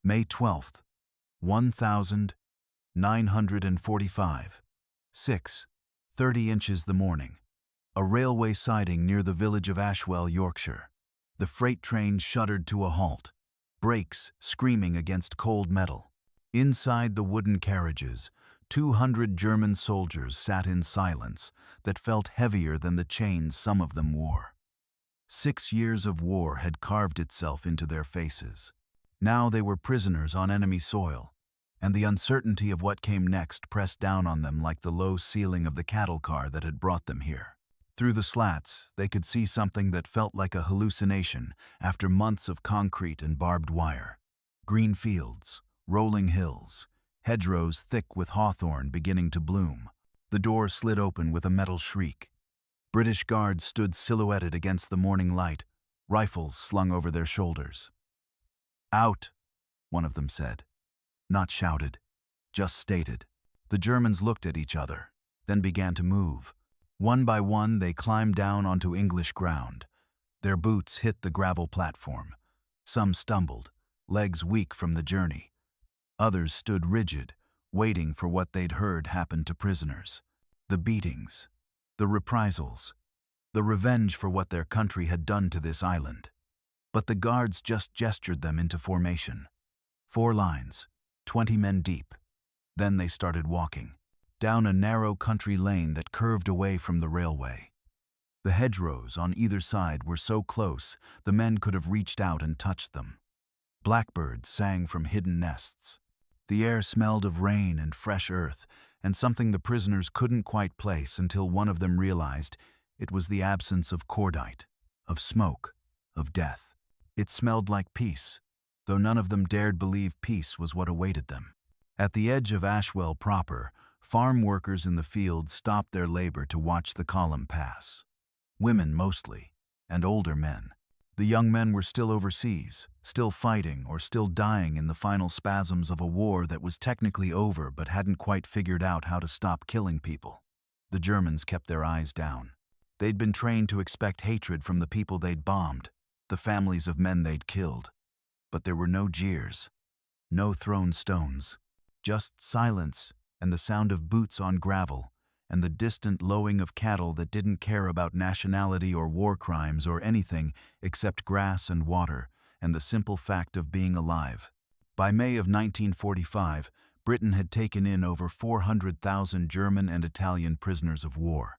May 12th, 1945. 6:30 inches the morning. A railway siding near the village of Ashwell, Yorkshire. The freight train shuddered to a halt, brakes screaming against cold metal. Inside the wooden carriages, 200 German soldiers sat in silence that felt heavier than the chains some of them wore. 6 years of war had carved itself into their faces. Now they were prisoners on enemy soil, and the uncertainty of what came next pressed down on them like the low ceiling of the cattle car that had brought them here. Through the slats, they could see something that felt like a hallucination after months of concrete and barbed wire. Green fields, rolling hills, hedgerows thick with hawthorn beginning to bloom. The door slid open with a metal shriek. British guards stood silhouetted against the morning light, rifles slung over their shoulders. "Out," one of them said. Not shouted, just stated. The Germans looked at each other, then began to move. One by one, they climbed down onto English ground. Their boots hit the gravel platform. Some stumbled, legs weak from the journey. Others stood rigid, waiting for what they'd heard happen to prisoners. The beatings, the reprisals, the revenge for what their country had done to this island. But the guards just gestured them into formation. 4 lines, 20 men deep. Then they started walking, down a narrow country lane that curved away from the railway. The hedgerows on either side were so close the men could have reached out and touched them. Blackbirds sang from hidden nests. The air smelled of rain and fresh earth, and something the prisoners couldn't quite place until one of them realized it was the absence of cordite, of smoke, of death. It smelled like peace, though none of them dared believe peace was what awaited them. At the edge of Ashwell proper, farm workers in the fields stopped their labor to watch the column pass. Women mostly, and older men. The young men were still overseas, still fighting or still dying in the final spasms of a war that was technically over but hadn't quite figured out how to stop killing people. The Germans kept their eyes down. They'd been trained to expect hatred from the people they'd bombed, the families of men they'd killed. But there were no jeers, no thrown stones, just silence and the sound of boots on gravel and the distant lowing of cattle that didn't care about nationality or war crimes or anything except grass and water and the simple fact of being alive. By May of 1945, Britain had taken in over 400,000 German and Italian prisoners of war.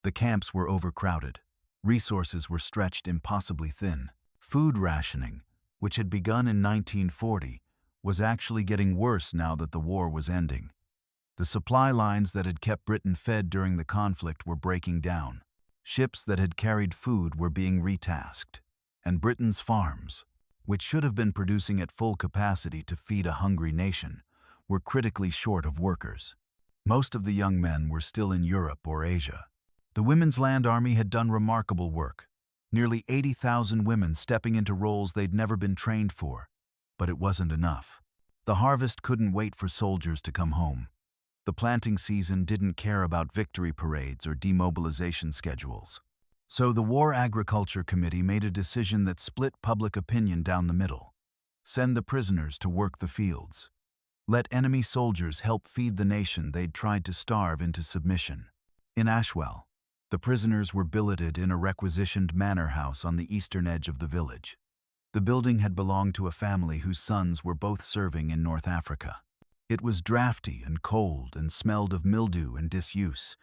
The camps were overcrowded. Resources were stretched impossibly thin. Food rationing, which had begun in 1940, was actually getting worse now that the war was ending. The supply lines that had kept Britain fed during the conflict were breaking down. Ships that had carried food were being retasked. And Britain's farms, which should have been producing at full capacity to feed a hungry nation, were critically short of workers. Most of the young men were still in Europe or Asia. The Women's Land Army had done remarkable work. Nearly 80,000 women stepping into roles they'd never been trained for. But it wasn't enough. The harvest couldn't wait for soldiers to come home. The planting season didn't care about victory parades or demobilization schedules. So the War Agriculture Committee made a decision that split public opinion down the middle. Send the prisoners to work the fields. Let enemy soldiers help feed the nation they'd tried to starve into submission. In Ashwell, the prisoners were billeted in a requisitioned manor house on the eastern edge of the village. The building had belonged to a family whose sons were both serving in North Africa. It was drafty and cold and smelled of mildew and disuse,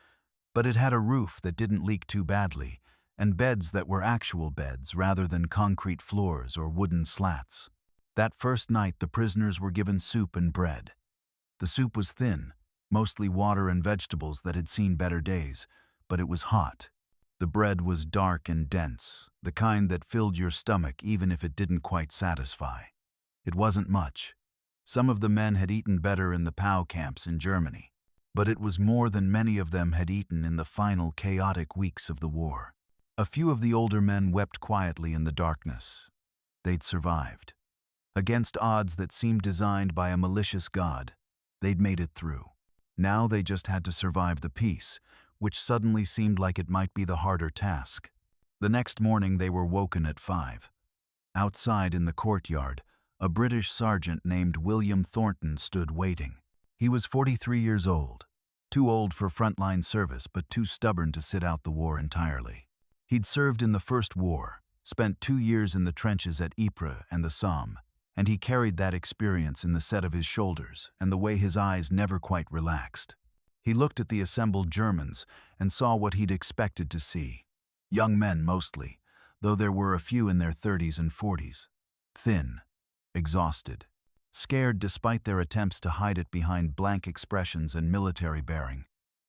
but it had a roof that didn't leak too badly and beds that were actual beds rather than concrete floors or wooden slats. That first night, the prisoners were given soup and bread. The soup was thin, mostly water and vegetables that had seen better days, but it was hot. The bread was dark and dense, the kind that filled your stomach even if it didn't quite satisfy. It wasn't much. Some of the men had eaten better in the POW camps in Germany, but it was more than many of them had eaten in the final chaotic weeks of the war. A few of the older men wept quietly in the darkness. They'd survived. Against odds that seemed designed by a malicious god, they'd made it through. Now they just had to survive the peace, which suddenly seemed like it might be the harder task. The next morning they were woken at 5. Outside in the courtyard, A British sergeant named William Thornton stood waiting. He was 43 years old, too old for frontline service but too stubborn to sit out the war entirely. He'd served in the First War, spent 2 years in the trenches at Ypres and the Somme, and he carried that experience in the set of his shoulders and the way his eyes never quite relaxed. He looked at the assembled Germans and saw what he'd expected to see. Young men mostly, though there were a few in their 30s and 40s. Thin, exhausted, scared despite their attempts to hide it behind blank expressions and military bearing.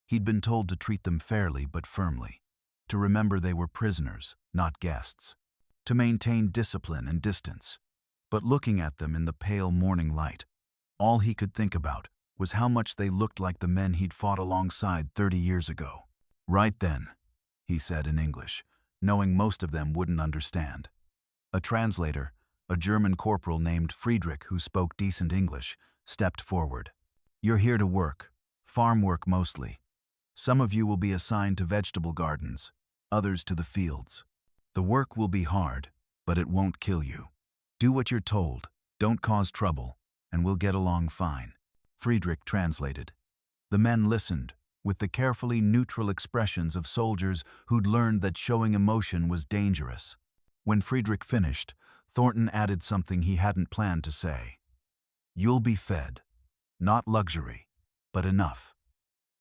He'd been told to treat them fairly but firmly, to remember they were prisoners, not guests, to maintain discipline and distance. But looking at them in the pale morning light, all he could think about was how much they looked like the men he'd fought alongside 30 years ago. "Right then," he said in English, knowing most of them wouldn't understand. A translator, a German corporal named Friedrich who spoke decent English, stepped forward. "You're here to work, farm work mostly. Some of you will be assigned to vegetable gardens, others to the fields. The work will be hard, but it won't kill you. Do what you're told, don't cause trouble, and we'll get along fine." Friedrich translated. The men listened, with the carefully neutral expressions of soldiers who'd learned that showing emotion was dangerous. When Friedrich finished, Thornton added something he hadn't planned to say. "You'll be fed. Not luxury, but enough.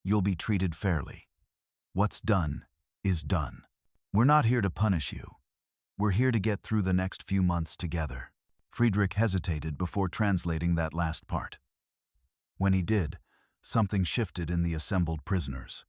You'll be treated fairly. What's done is done. We're not here to punish you. We're here to get through the next few months together." Friedrich hesitated before translating that last part. When he did, something shifted in the assembled prisoners.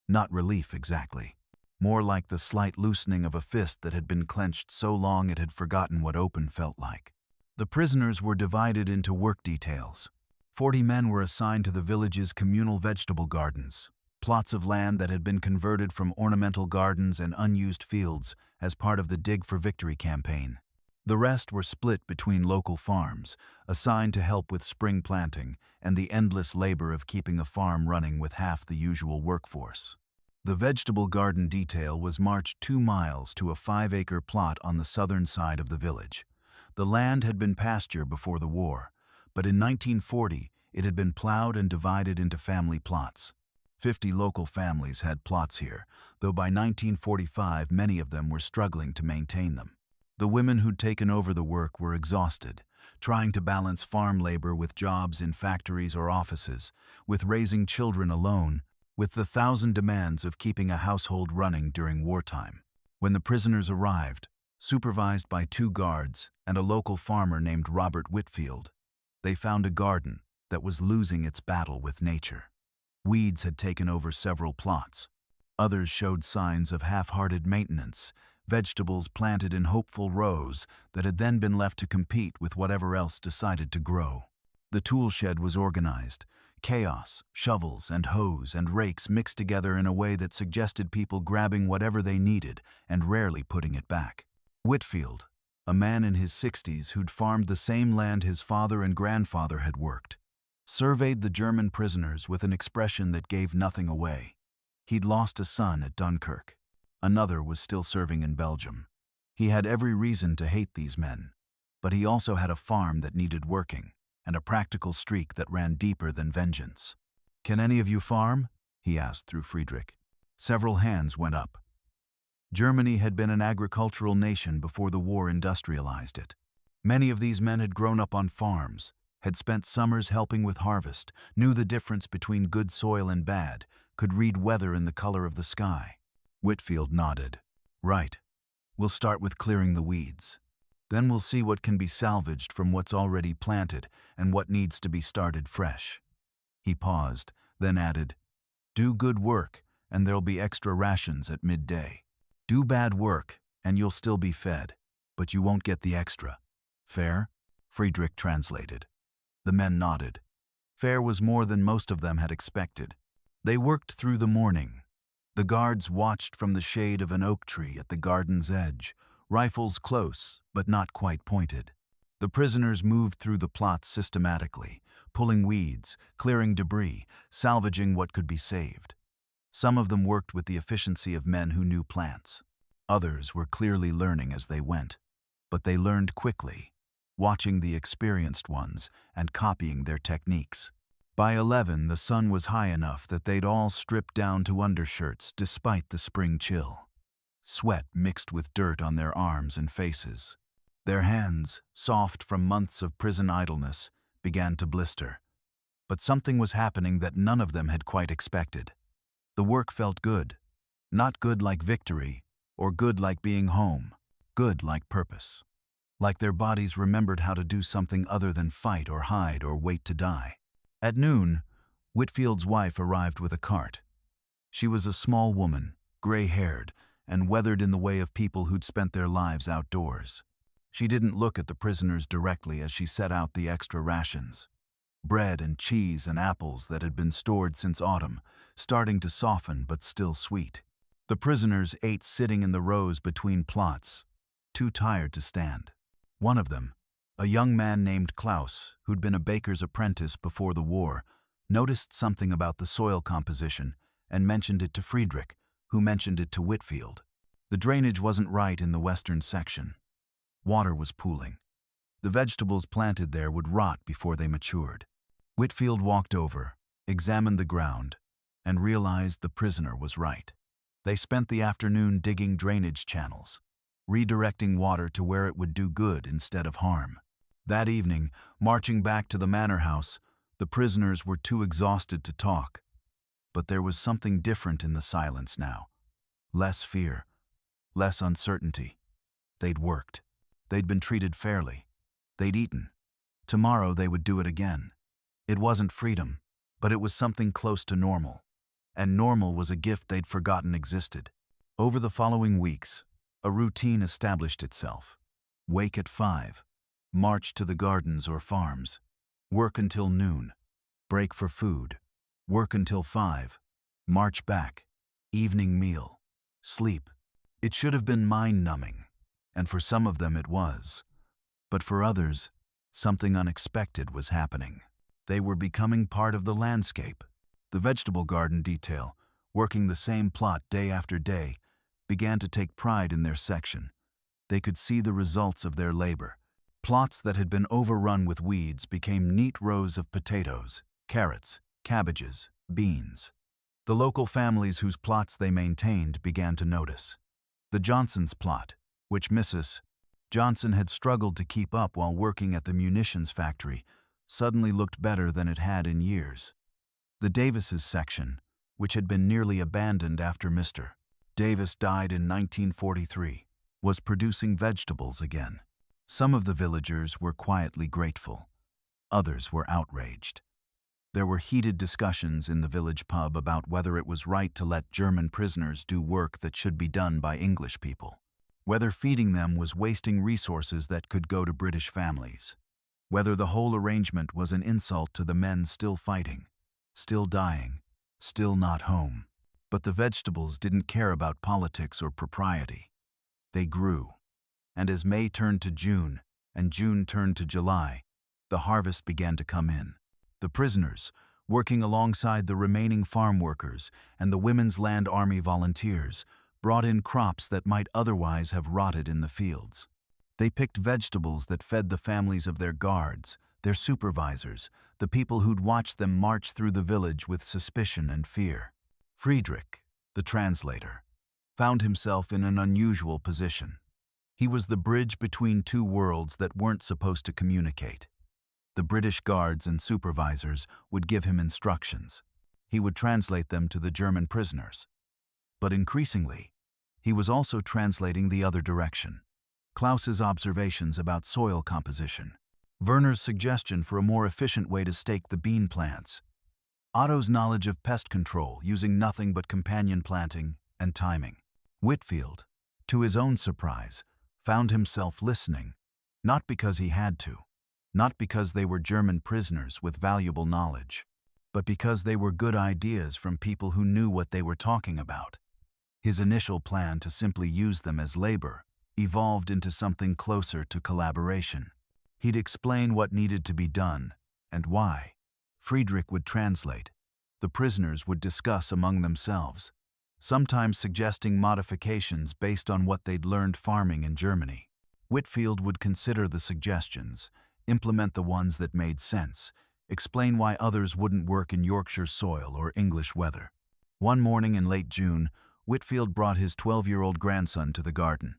Not relief exactly, more like the slight loosening of a fist that had been clenched so long it had forgotten what open felt like. The prisoners were divided into work details. 40 men were assigned to the village's communal vegetable gardens, plots of land that had been converted from ornamental gardens and unused fields as part of the Dig for Victory campaign. The rest were split between local farms, assigned to help with spring planting and the endless labor of keeping a farm running with half the usual workforce. The vegetable garden detail was marched 2 miles to a 5-acre plot on the southern side of the village. The land had been pasture before the war, but in 1940 it had been plowed and divided into family plots. 50 local families had plots here, though by 1945 many of them were struggling to maintain them. The women who'd taken over the work were exhausted, trying to balance farm labor with jobs in factories or offices, with raising children alone, with the 1,000 demands of keeping a household running during wartime. When the prisoners arrived, supervised by 2 guards and a local farmer named Robert Whitfield, they found a garden that was losing its battle with nature. Weeds had taken over several plots. Others showed signs of half-hearted maintenance, vegetables planted in hopeful rows that had then been left to compete with whatever else decided to grow. The tool shed was organized. Chaos, shovels and hoes and rakes mixed together in a way that suggested people grabbing whatever they needed and rarely putting it back. Whitfield, a man in his 60s who'd farmed the same land his father and grandfather had worked, surveyed the German prisoners with an expression that gave nothing away. He'd lost a son at Dunkirk. Another was still serving in Belgium. He had every reason to hate these men, but he also had a farm that needed working and a practical streak that ran deeper than vengeance. "Can any of you farm?" he asked through Friedrich. Several hands went up. Germany had been an agricultural nation before the war industrialized it. Many of these men had grown up on farms, had spent summers helping with harvest, knew the difference between good soil and bad, could read weather in the color of the sky. Whitfield nodded. "Right. We'll start with clearing the weeds. Then we'll see what can be salvaged from what's already planted and what needs to be started fresh." He paused, then added, "Do good work, and there'll be extra rations at midday. Do bad work, and you'll still be fed, but you won't get the extra. Fair?" Friedrich translated. The men nodded. Fair was more than most of them had expected. They worked through the morning. The guards watched from the shade of an oak tree at the garden's edge, rifles close but not quite pointed. The prisoners moved through the plots systematically, pulling weeds, clearing debris, salvaging what could be saved. Some of them worked with the efficiency of men who knew plants. Others were clearly learning as they went. But they learned quickly. watching the experienced ones and copying their techniques. By 11, the sun was high enough that they'd all stripped down to undershirts despite the spring chill. Sweat mixed with dirt on their arms and faces. Their hands, soft from months of prison idleness, began to blister. But something was happening that none of them had quite expected. The work felt good. Not good like victory, or good like being home. Good like purpose. Like their bodies remembered how to do something other than fight or hide or wait to die. At noon, Whitfield's wife arrived with a cart. She was a small woman, gray-haired, and weathered in the way of people who'd spent their lives outdoors. She didn't look at the prisoners directly as she set out the extra rations. Bread and cheese and apples that had been stored since autumn, starting to soften but still sweet. The prisoners ate sitting in the rows between plots, too tired to stand. One of them, a young man named Klaus, who'd been a baker's apprentice before the war, noticed something about the soil composition and mentioned it to Friedrich, who mentioned it to Whitfield. The drainage wasn't right in the western section. Water was pooling. The vegetables planted there would rot before they matured. Whitfield walked over, examined the ground, and realized the prisoner was right. They spent the afternoon digging drainage channels, redirecting water to where it would do good instead of harm. That evening, marching back to the manor house, the prisoners were too exhausted to talk. But there was something different in the silence now. Less fear, less uncertainty. They'd worked. They'd been treated fairly. They'd eaten. Tomorrow they would do it again. It wasn't freedom, but it was something close to normal. And normal was a gift they'd forgotten existed. Over the following weeks, a routine established itself. Wake at 5. March to the gardens or farms. Work until noon. Break for food. Work until 5. March back. Evening meal. Sleep. It should have been mind-numbing, and for some of them it was. But for others, something unexpected was happening. They were becoming part of the landscape. The vegetable garden detail, working the same plot day after day, began to take pride in their section. They could see the results of their labor. Plots that had been overrun with weeds became neat rows of potatoes, carrots, cabbages, beans. The local families whose plots they maintained began to notice. The Johnsons' plot, which Mrs. Johnson had struggled to keep up while working at the munitions factory, suddenly looked better than it had in years. The Davises' section, which had been nearly abandoned after Mr. Davis died in 1943, was producing vegetables again. Some of the villagers were quietly grateful. Others were outraged. There were heated discussions in the village pub about whether it was right to let German prisoners do work that should be done by English people, whether feeding them was wasting resources that could go to British families, whether the whole arrangement was an insult to the men still fighting, still dying, still not home. But the vegetables didn't care about politics or propriety. They grew. And as May turned to June, and June turned to July, the harvest began to come in. The prisoners, working alongside the remaining farm workers and the Women's Land Army volunteers, brought in crops that might otherwise have rotted in the fields. They picked vegetables that fed the families of their guards, their supervisors, the people who'd watched them march through the village with suspicion and fear. Friedrich, the translator, found himself in an unusual position. He was the bridge between two worlds that weren't supposed to communicate. The British guards and supervisors would give him instructions. He would translate them to the German prisoners. But increasingly, he was also translating the other direction. Klaus's observations about soil composition, Werner's suggestion for a more efficient way to stake the bean plants, Otto's knowledge of pest control using nothing but companion planting and timing. Whitfield, to his own surprise, found himself listening, not because he had to, not because they were German prisoners with valuable knowledge, but because they were good ideas from people who knew what they were talking about. His initial plan to simply use them as labor evolved into something closer to collaboration. He'd explain what needed to be done and why. Friedrich would translate. The prisoners would discuss among themselves, sometimes suggesting modifications based on what they'd learned farming in Germany. Whitfield would consider the suggestions, implement the ones that made sense, explain why others wouldn't work in Yorkshire soil or English weather. One morning in late June, Whitfield brought his 12-year-old grandson to the garden.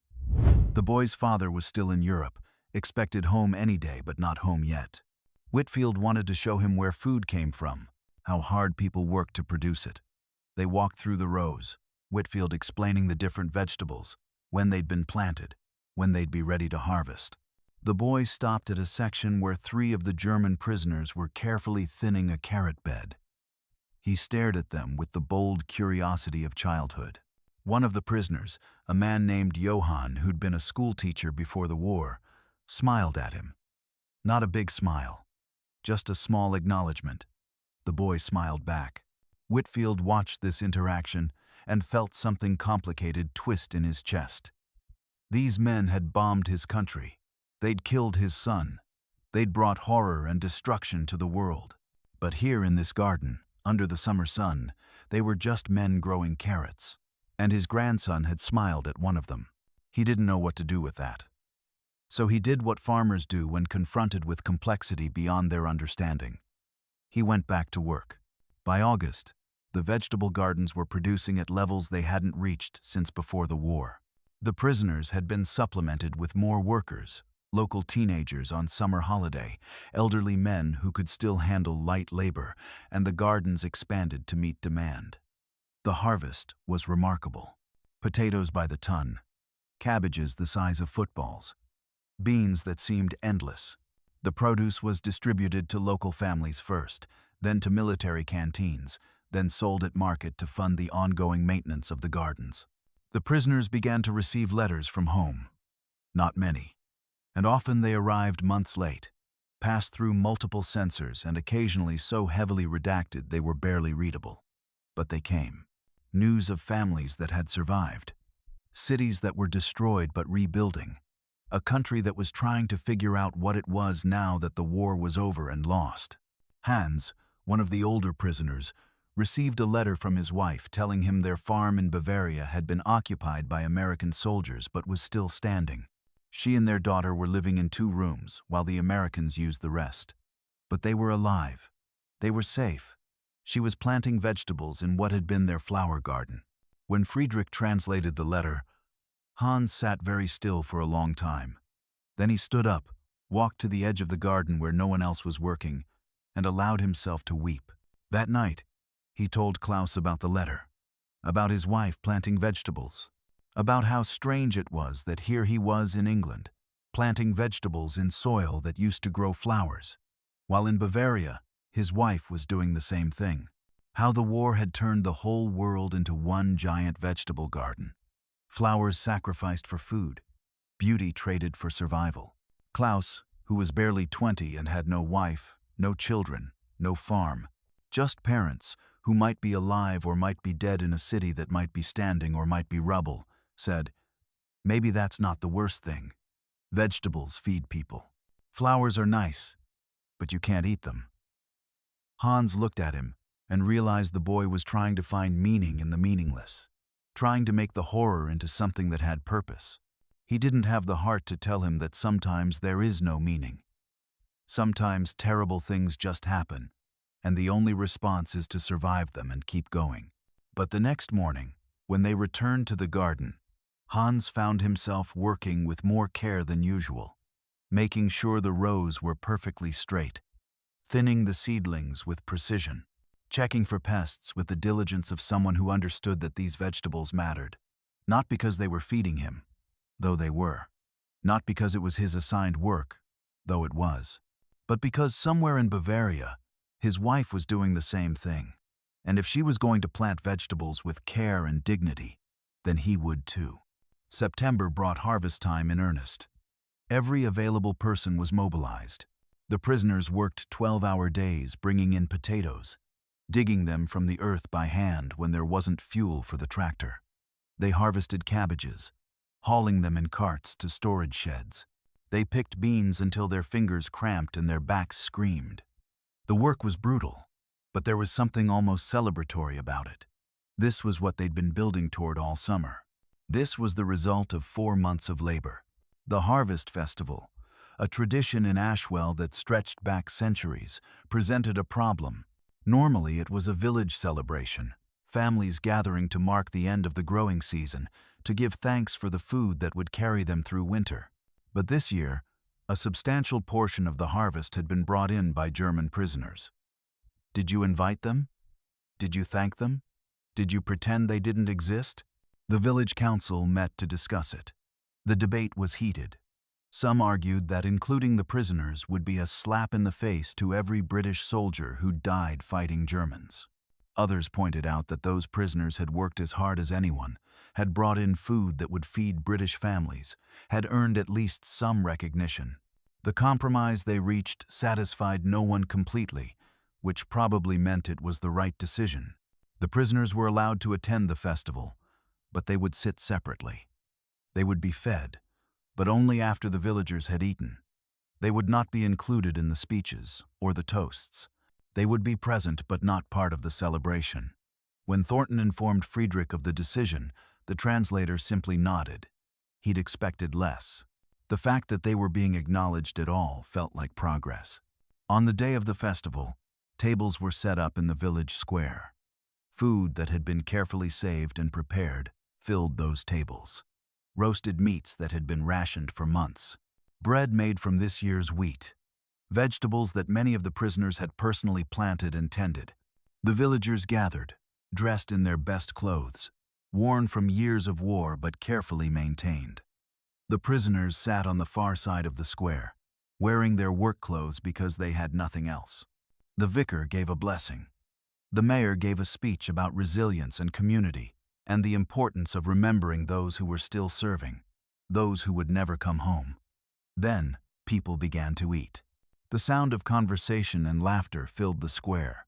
The boy's father was still in Europe, expected home any day but not home yet. Whitfield wanted to show him where food came from, how hard people worked to produce it. They walked through the rows, Whitfield explaining the different vegetables, when they'd been planted, when they'd be ready to harvest. The boy stopped at a section where 3 of the German prisoners were carefully thinning a carrot bed. He stared at them with the bold curiosity of childhood. One of the prisoners, a man named Johann who'd been a schoolteacher before the war, smiled at him. Not a big smile, just a small acknowledgement. The boy smiled back. Whitfield watched this interaction and felt something complicated twist in his chest. These men had bombed his country. They'd killed his son. They'd brought horror and destruction to the world. But here in this garden, under the summer sun, they were just men growing carrots. And his grandson had smiled at one of them. He didn't know what to do with that. So he did what farmers do when confronted with complexity beyond their understanding. He went back to work. By August, the vegetable gardens were producing at levels they hadn't reached since before the war. The prisoners had been supplemented with more workers, local teenagers on summer holiday, elderly men who could still handle light labor, and the gardens expanded to meet demand. The harvest was remarkable. Potatoes by the ton, cabbages the size of footballs, beans that seemed endless. The produce was distributed to local families first, then to military canteens, then sold at market to fund the ongoing maintenance of the gardens. The prisoners began to receive letters from home. Not many, and often they arrived months late, passed through multiple censors and occasionally so heavily redacted they were barely readable. But they came. News of families that had survived, cities that were destroyed but rebuilding, a country that was trying to figure out what it was now that the war was over and lost. Hans, one of the older prisoners, received a letter from his wife telling him their farm in Bavaria had been occupied by American soldiers but was still standing. She and their daughter were living in 2 rooms while the Americans used the rest. But they were alive. They were safe. She was planting vegetables in what had been their flower garden. When Friedrich translated the letter, Hans sat very still for a long time. Then he stood up, walked to the edge of the garden where no one else was working, and allowed himself to weep. That night, he told Klaus about the letter, about his wife planting vegetables, about how strange it was that here he was in England, planting vegetables in soil that used to grow flowers, while in Bavaria, his wife was doing the same thing. How the war had turned the whole world into one giant vegetable garden. Flowers sacrificed for food, beauty traded for survival. Klaus, who was barely 20 and had no wife, no children, no farm, just parents who might be alive or might be dead in a city that might be standing or might be rubble, said, "Maybe that's not the worst thing. Vegetables feed people. Flowers are nice, but you can't eat them." Hans looked at him and realized the boy was trying to find meaning in the meaningless, trying to make the horror into something that had purpose. He didn't have the heart to tell him that sometimes there is no meaning. Sometimes terrible things just happen, and the only response is to survive them and keep going. But the next morning, when they returned to the garden, Hans found himself working with more care than usual, making sure the rows were perfectly straight, thinning the seedlings with precision, checking for pests with the diligence of someone who understood that these vegetables mattered, not because they were feeding him, though they were, not because it was his assigned work, though it was, but because somewhere in Bavaria, his wife was doing the same thing, and if she was going to plant vegetables with care and dignity, then he would too. September brought harvest time in earnest. Every available person was mobilized. The prisoners worked 12-hour days bringing in potatoes, digging them from the earth by hand when there wasn't fuel for the tractor. They harvested cabbages, hauling them in carts to storage sheds. They picked beans until their fingers cramped and their backs screamed. The work was brutal, but there was something almost celebratory about it. This was what they'd been building toward all summer. This was the result of 4 months of labor. The Harvest Festival, a tradition in Ashwell that stretched back centuries, presented a problem. Normally, it was a village celebration, families gathering to mark the end of the growing season, to give thanks for the food that would carry them through winter. But this year, a substantial portion of the harvest had been brought in by German prisoners. Did you invite them? Did you thank them? Did you pretend they didn't exist? The village council met to discuss it. The debate was heated. Some argued that including the prisoners would be a slap in the face to every British soldier who died fighting Germans. Others pointed out that those prisoners had worked as hard as anyone, had brought in food that would feed British families, had earned at least some recognition. The compromise they reached satisfied no one completely, which probably meant it was the right decision. The prisoners were allowed to attend the festival, but they would sit separately. They would be fed, but only after the villagers had eaten. They would not be included in the speeches or the toasts. They would be present but not part of the celebration. When Thornton informed Friedrich of the decision, the translator simply nodded. He'd expected less. The fact that they were being acknowledged at all felt like progress. On the day of the festival, tables were set up in the village square. Food that had been carefully saved and prepared filled those tables. Roasted meats that had been rationed for months, bread made from this year's wheat, vegetables that many of the prisoners had personally planted and tended. The villagers gathered, dressed in their best clothes, worn from years of war but carefully maintained. The prisoners sat on the far side of the square, wearing their work clothes because they had nothing else. The vicar gave a blessing. The mayor gave a speech about resilience and community, and the importance of remembering those who were still serving, those who would never come home. Then, people began to eat. The sound of conversation and laughter filled the square.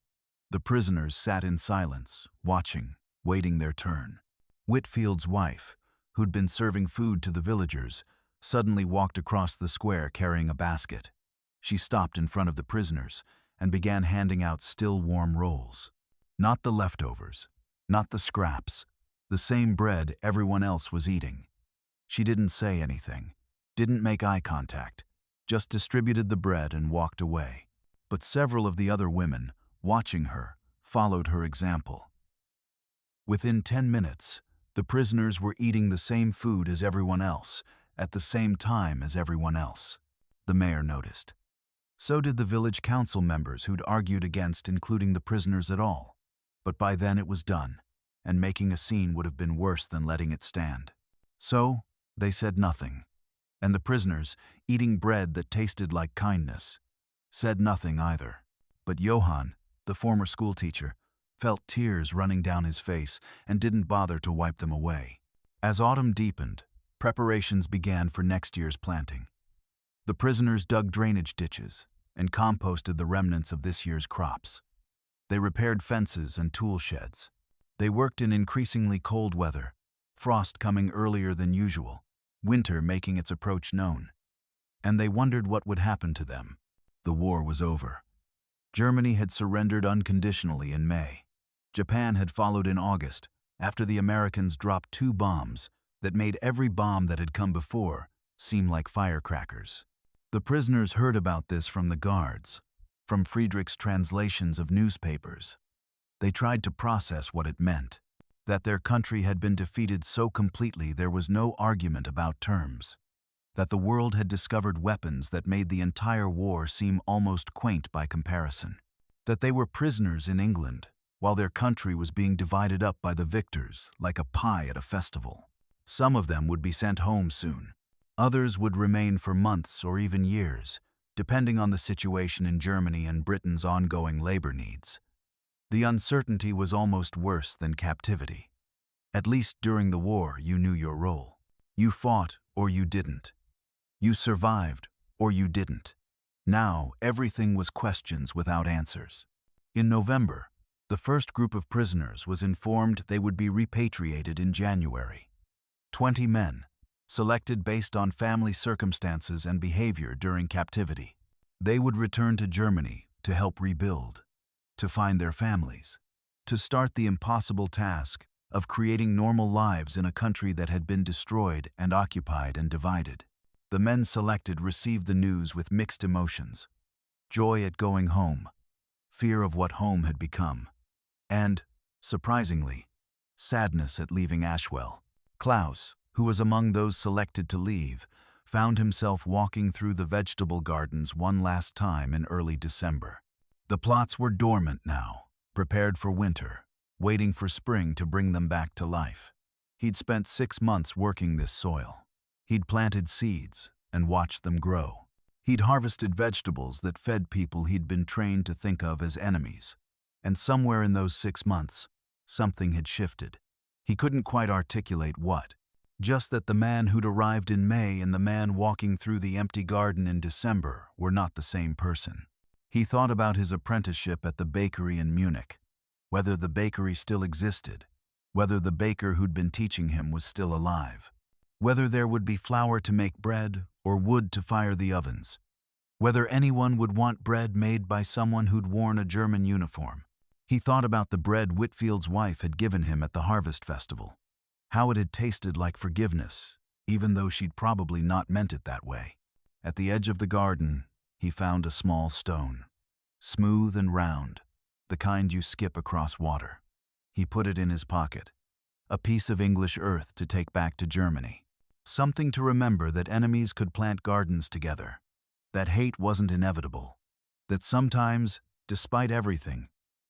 The prisoners sat in silence, watching, waiting their turn. Whitfield's wife, who'd been serving food to the villagers, suddenly walked across the square carrying a basket. She stopped in front of the prisoners and began handing out still warm rolls. Not the leftovers, not the scraps, the same bread everyone else was eating. She didn't say anything, didn't make eye contact, just distributed the bread and walked away. But several of the other women, watching her, followed her example. Within 10 minutes, the prisoners were eating the same food as everyone else, at the same time as everyone else. The mayor noticed. So did the village council members who'd argued against including the prisoners at all. But by then it was done, and making a scene would have been worse than letting it stand. So, they said nothing. And the prisoners, eating bread that tasted like kindness, said nothing either. But Johann, the former schoolteacher, felt tears running down his face and didn't bother to wipe them away. As autumn deepened, preparations began for next year's planting. The prisoners dug drainage ditches and composted the remnants of this year's crops. They repaired fences and tool sheds. They worked in increasingly cold weather, frost coming earlier than usual, winter making its approach known. And they wondered what would happen to them. The war was over. Germany had surrendered unconditionally in May. Japan had followed in August, after the Americans dropped 2 bombs that made every bomb that had come before seem like firecrackers. The prisoners heard about this from the guards, from Friedrich's translations of newspapers. They tried to process what it meant, that their country had been defeated so completely there was no argument about terms, that the world had discovered weapons that made the entire war seem almost quaint by comparison, that they were prisoners in England, while their country was being divided up by the victors like a pie at a festival. Some of them would be sent home soon. Others would remain for months or even years, depending on the situation in Germany and Britain's ongoing labor needs. The uncertainty was almost worse than captivity. At least during the war, you knew your role. You fought or you didn't. You survived or you didn't. Now, everything was questions without answers. In November, the first group of prisoners was informed they would be repatriated in January. 20 men, selected based on family circumstances and behavior during captivity. They would return to Germany to help rebuild, to find their families, to start the impossible task of creating normal lives in a country that had been destroyed and occupied and divided. The men selected received the news with mixed emotions: joy at going home, fear of what home had become, and, surprisingly, sadness at leaving Ashwell. Klaus, who was among those selected to leave, found himself walking through the vegetable gardens one last time in early December. The plots were dormant now, prepared for winter, waiting for spring to bring them back to life. He'd spent 6 months working this soil. He'd planted seeds and watched them grow. He'd harvested vegetables that fed people he'd been trained to think of as enemies. And somewhere in those 6 months, something had shifted. He couldn't quite articulate what. Just that the man who'd arrived in May and the man walking through the empty garden in December were not the same person. He thought about his apprenticeship at the bakery in Munich, whether the bakery still existed, whether the baker who'd been teaching him was still alive, whether there would be flour to make bread or wood to fire the ovens, whether anyone would want bread made by someone who'd worn a German uniform. He thought about the bread Whitfield's wife had given him at the harvest festival, how it had tasted like forgiveness, even though she'd probably not meant it that way. At the edge of the garden, he found a small stone, smooth and round, the kind you skip across water. He put it in his pocket, a piece of English earth to take back to Germany, something to remember that enemies could plant gardens together, that hate wasn't inevitable, that sometimes, despite everything,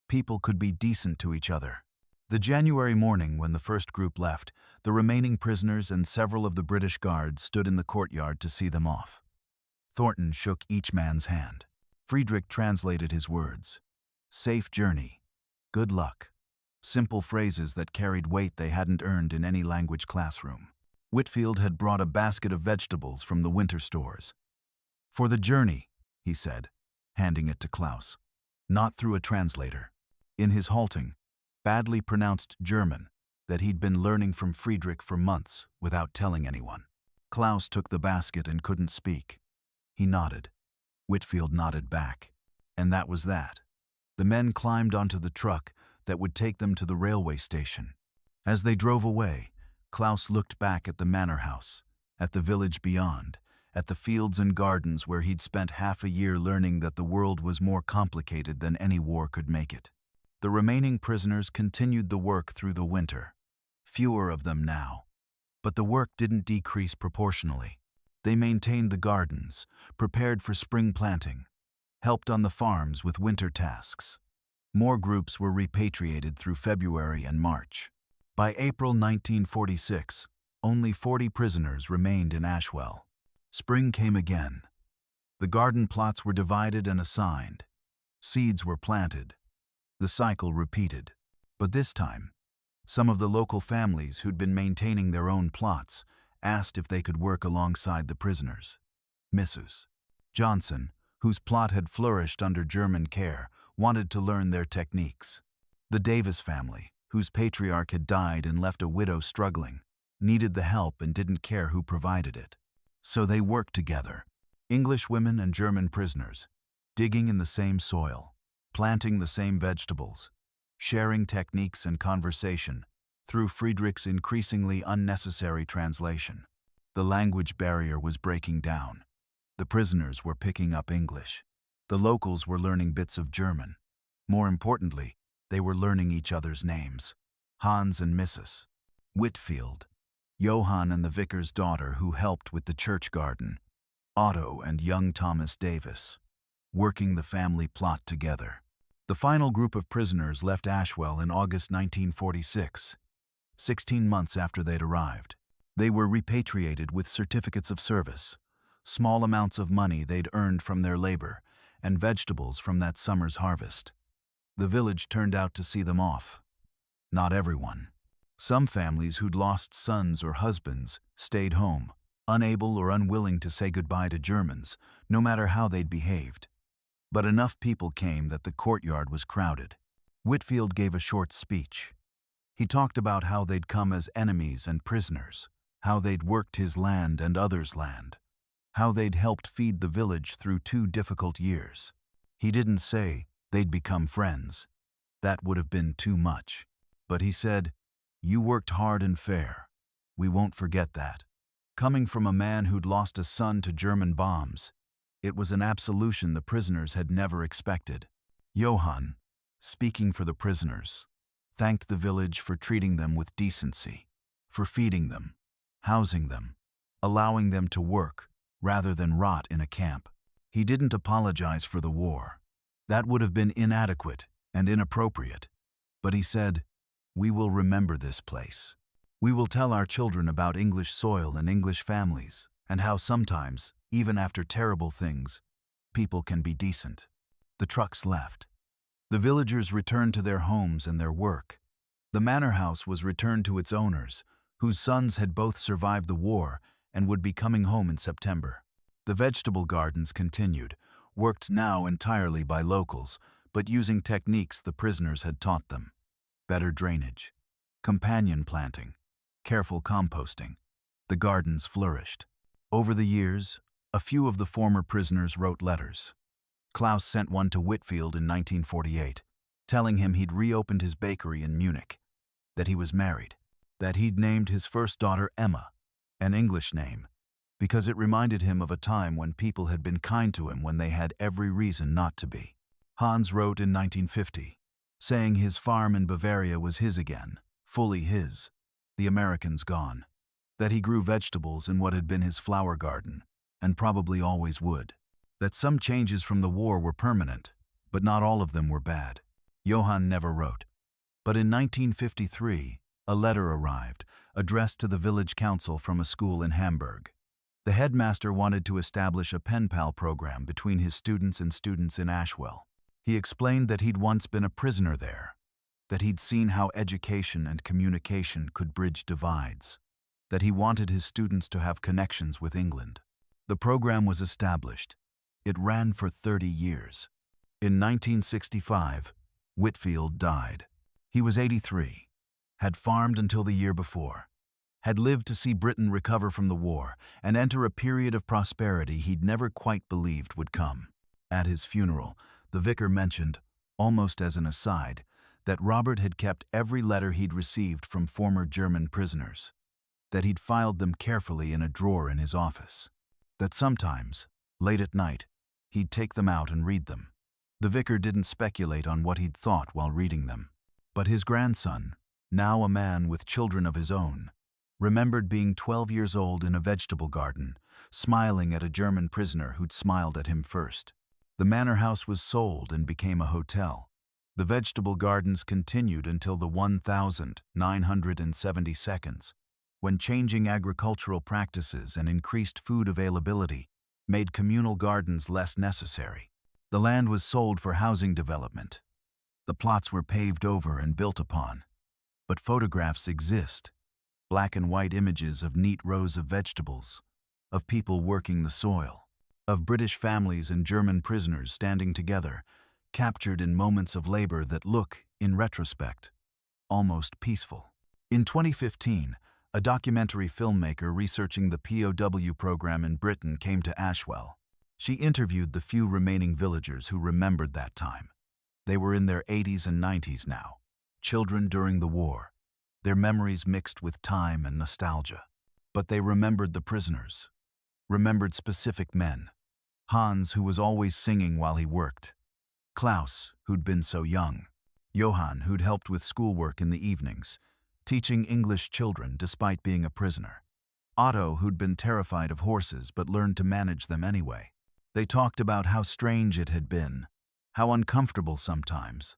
people could be decent to each other. The January morning when the first group left, the remaining prisoners and several of the British guards stood in the courtyard to see them off. Thornton shook each man's hand. Friedrich translated his words. Safe journey. Good luck. Simple phrases that carried weight they hadn't earned in any language classroom. Whitfield had brought a basket of vegetables from the winter stores. For the journey, he said, handing it to Klaus. Not through a translator. In his halting, badly pronounced German that he'd been learning from Friedrich for months without telling anyone. Klaus took the basket and couldn't speak. He nodded. Whitfield nodded back. And that was that. The men climbed onto the truck that would take them to the railway station. As they drove away, Klaus looked back at the manor house, at the village beyond, at the fields and gardens where he'd spent half a year learning that the world was more complicated than any war could make it. The remaining prisoners continued the work through the winter. Fewer of them now. But the work didn't decrease proportionally. They maintained the gardens, prepared for spring planting, helped on the farms with winter tasks. More groups were repatriated through February and March. By April 1946, only 40 prisoners remained in Ashwell. Spring came again. The garden plots were divided and assigned. Seeds were planted. The cycle repeated. But this time, some of the local families who'd been maintaining their own plots asked if they could work alongside the prisoners. Mrs. Johnson, whose plot had flourished under German care, wanted to learn their techniques. The Davis family, whose patriarch had died and left a widow struggling, needed the help and didn't care who provided it. So they worked together, English women and German prisoners, digging in the same soil, planting the same vegetables, sharing techniques and conversation through Friedrich's increasingly unnecessary translation. The language barrier was breaking down. The prisoners were picking up English. The locals were learning bits of German. More importantly, they were learning each other's names. Hans and Mrs. Whitfield, Johann and the vicar's daughter who helped with the church garden, Otto and young Thomas Davis, working the family plot together. The final group of prisoners left Ashwell in August 1946, 16 months after they'd arrived. They were repatriated with certificates of service, small amounts of money they'd earned from their labor, and vegetables from that summer's harvest. The village turned out to see them off. Not everyone. Some families who'd lost sons or husbands stayed home, unable or unwilling to say goodbye to Germans, no matter how they'd behaved. But enough people came that the courtyard was crowded. Whitfield gave a short speech. He talked about how they'd come as enemies and prisoners, how they'd worked his land and others' land, how they'd helped feed the village through 2 difficult years. He didn't say they'd become friends. That would have been too much. But he said, "You worked hard and fair. We won't forget that. Coming from a man who'd lost a son to German bombs, it was an absolution the prisoners had never expected. Johann, speaking for the prisoners, thanked the village for treating them with decency, for feeding them, housing them, allowing them to work rather than rot in a camp. He didn't apologize for the war. That would have been inadequate and inappropriate. But he said, "We will remember this place. We will tell our children about English soil and English families, and how sometimes, even after terrible things, people can be decent." The trucks left. The villagers returned to their homes and their work. The manor house was returned to its owners, whose sons had both survived the war and would be coming home in September. The vegetable gardens continued, worked now entirely by locals, but using techniques the prisoners had taught them. Better drainage, companion planting, careful composting. The gardens flourished. Over the years, a few of the former prisoners wrote letters. Klaus sent one to Whitfield in 1948, telling him he'd reopened his bakery in Munich, that he was married, that he'd named his first daughter Emma, an English name, because it reminded him of a time when people had been kind to him when they had every reason not to be. Hans wrote in 1950, saying his farm in Bavaria was his again, fully his, the Americans gone, that he grew vegetables in what had been his flower garden, and probably always would, that some changes from the war were permanent, but not all of them were bad. Johann never wrote. But in 1953, a letter arrived, addressed to the village council from a school in Hamburg. The headmaster wanted to establish a pen pal program between his students and students in Ashwell. He explained that he'd once been a prisoner there, that he'd seen how education and communication could bridge divides, that he wanted his students to have connections with England. The program was established. It ran for 30 years. In 1965, Whitfield died. He was 83, had farmed until the year before, had lived to see Britain recover from the war and enter a period of prosperity he'd never quite believed would come. At his funeral, the vicar mentioned, almost as an aside, that Robert had kept every letter he'd received from former German prisoners, that he'd filed them carefully in a drawer in his office, that sometimes, late at night, he'd take them out and read them. The vicar didn't speculate on what he'd thought while reading them. But his grandson, now a man with children of his own, remembered being 12 years old in a vegetable garden, smiling at a German prisoner who'd smiled at him first. The manor house was sold and became a hotel. The vegetable gardens continued until the 1972, when changing agricultural practices and increased food availability made communal gardens less necessary. The land was sold for housing development. The plots were paved over and built upon. But photographs exist, black and white images of neat rows of vegetables, of people working the soil, of British families and German prisoners standing together, captured in moments of labor that look, in retrospect, almost peaceful. In 2015, a documentary filmmaker researching the POW program in Britain came to Ashwell. She interviewed the few remaining villagers who remembered that time. They were in their 80s and 90s now, children during the war, their memories mixed with time and nostalgia. But they remembered the prisoners, remembered specific men. Hans, who was always singing while he worked. Klaus, who'd been so young. Johann, who'd helped with schoolwork in the evenings, teaching English children despite being a prisoner. Otto, who'd been terrified of horses but learned to manage them anyway. They talked about how strange it had been, how uncomfortable sometimes,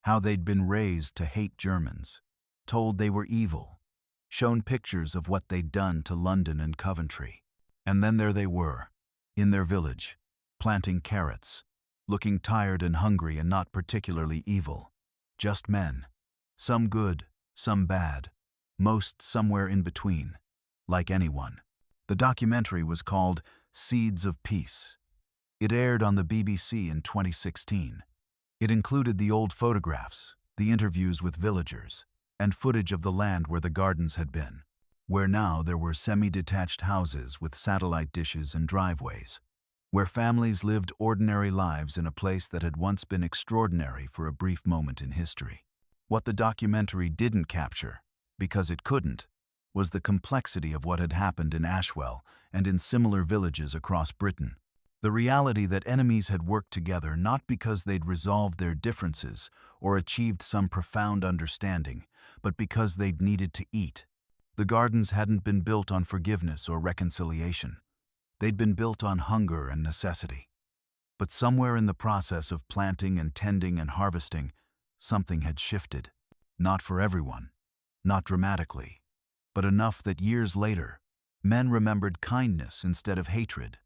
how they'd been raised to hate Germans, told they were evil, shown pictures of what they'd done to London and Coventry. And then there they were, in their village, planting carrots, looking tired and hungry and not particularly evil. Just men, some good, some bad, most somewhere in between, like anyone. The documentary was called Seeds of Peace. It aired on the BBC in 2016. It included the old photographs, the interviews with villagers, and footage of the land where the gardens had been, where now there were semi-detached houses with satellite dishes and driveways, where families lived ordinary lives in a place that had once been extraordinary for a brief moment in history. What the documentary didn't capture, because it couldn't, was the complexity of what had happened in Ashwell and in similar villages across Britain. The reality that enemies had worked together not because they'd resolved their differences or achieved some profound understanding, but because they'd needed to eat. The gardens hadn't been built on forgiveness or reconciliation. They'd been built on hunger and necessity. But somewhere in the process of planting and tending and harvesting, something had shifted. Not for everyone, not dramatically, but enough that years later, men remembered kindness instead of hatred,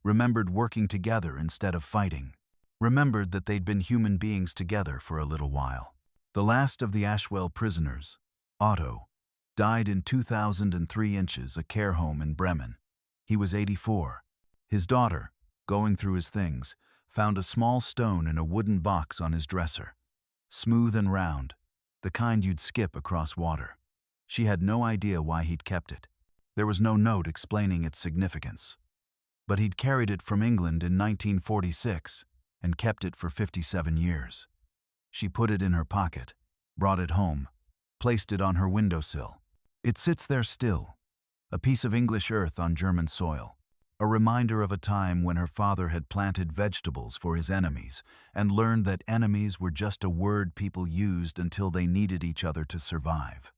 remembered working together instead of fighting, remembered that they'd been human beings together for a little while. The last of the Ashwell prisoners, Otto, died in 2003 a care home in Bremen. He was 84. His daughter, going through his things, found a small stone in a wooden box on his dresser. Smooth and round, the kind you'd skip across water. She had no idea why he'd kept it. There was no note explaining its significance. But he'd carried it from England in 1946 and kept it for 57 years. She put it in her pocket, brought it home, placed it on her windowsill. It sits there still, a piece of English earth on German soil, a reminder of a time when her father had planted vegetables for his enemies and learned that enemies were just a word people used until they needed each other to survive.